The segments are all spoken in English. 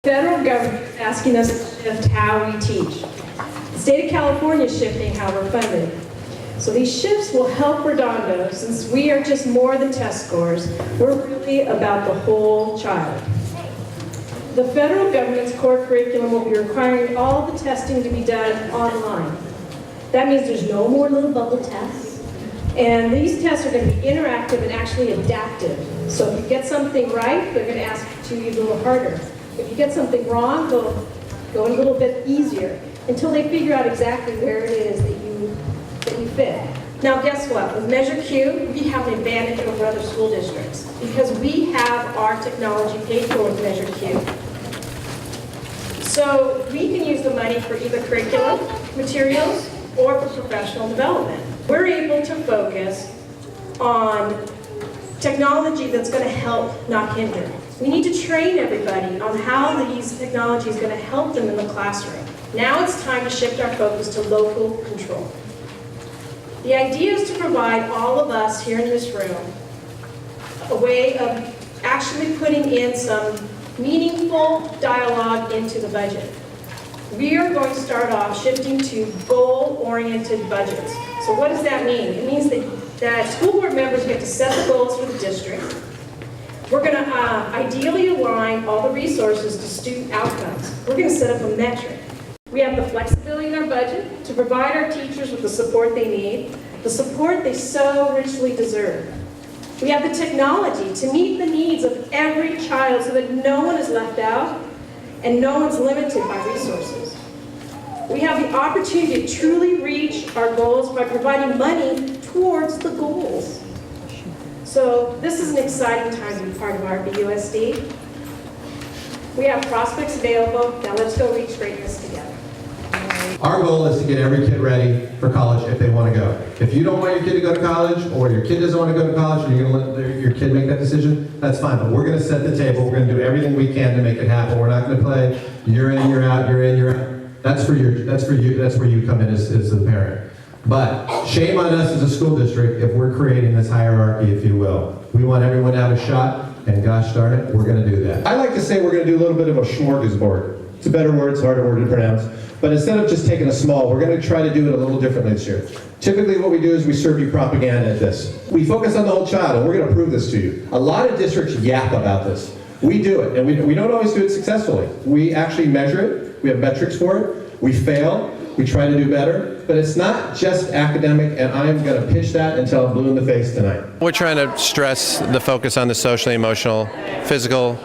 The federal government is asking us to shift how we teach. The state of California is shifting how we're funded. So these shifts will help Redondo, since we are just more than test scores. We're really about the whole child. The federal government's core curriculum will be requiring all the testing to be done online. That means there's no more little bubble tests. And these tests are going to be interactive and actually adaptive. So if you get something right, they're going to ask you to use a little harder. If you get something wrong, they'll go a little bit easier until they figure out exactly where it is that you fit. Now guess what? With Measure Q, we have an advantage over other school districts because we have our technology paid for with Measure Q. So we can use the money for either curriculum, materials, or for professional development. We're able to focus on technology that's going to help, not hinder. We need to train everybody on how these technology is going to help them in the classroom. Now it's time to shift our focus to local control. The idea is to provide all of us here in this room a way of actually putting in some meaningful dialogue into the budget. We are going to start off shifting to goal-oriented budgets. So what does that mean? It means that school board members get to set the goals for the district. We're going to ideally align all the resources to student outcomes. We're going to set up a metric. We have the flexibility in our budget to provide our teachers with the support they need, the support they so richly deserve. We have the technology to meet the needs of every child so that no one is left out and no one's limited by resources. We have the opportunity to truly reach our goals by providing money towards the goals. So this is an exciting time to be part of RBUSD. We have prospects available. Now let's go reach greatness together. Our goal is to get every kid ready for college if they want to go. If you don't want your kid to go to college, or your kid doesn't want to go to college, and you're going to let your kid make that decision, that's fine. But we're going to set the table. We're going to do everything we can to make it happen. We're not going to play you're in, you're out, you're in, you're out. That's for you. That's where you come in as the parent. But shame on us as a school district if we're creating this hierarchy, if you will. We want everyone to have a shot, and gosh darn it, we're going to do that. I like to say we're going to do a little bit of a smorgasbord. It's a better word, it's a harder word to pronounce. But instead of just taking a small, we're going to try to do it a little differently this year. Typically what we do is we serve you propaganda at this. We focus on the whole child, and we're going to prove this to you. A lot of districts yap about this. We do it, and we don't always do it successfully. We actually measure it, we have metrics for it, we fail, we try to do better, but it's not just academic, and I'm going to pitch that until I'm blue in the face tonight. We're trying to stress the focus on the socially, emotional, physical,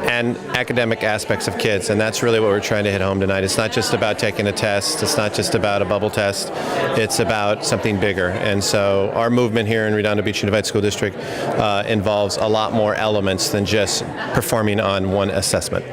and academic aspects of kids, and that's really what we're trying to hit home tonight. It's not just about taking a test, it's not just about a bubble test, it's about something bigger. And so our movement here in Redondo Beach Unified School District involves a lot more elements than just performing on one assessment.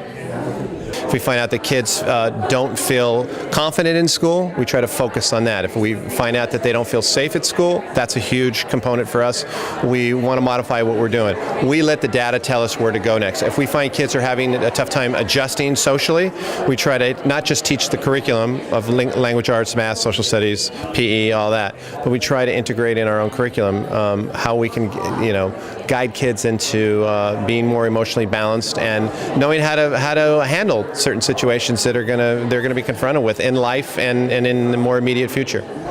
If we find out that kids don't feel confident in school, we try to focus on that. If we find out that they don't feel safe at school, that's a huge component for us. We want to modify what we're doing. We let the data tell us where to go next. If we find kids are having a tough time adjusting socially, we try to not just teach the curriculum of language arts, math, social studies, PE, all that, but we try to integrate in our own curriculum how we can, guide kids into being more emotionally balanced and knowing how to handle certain situations that they're going to be confronted with in life and in the more immediate future.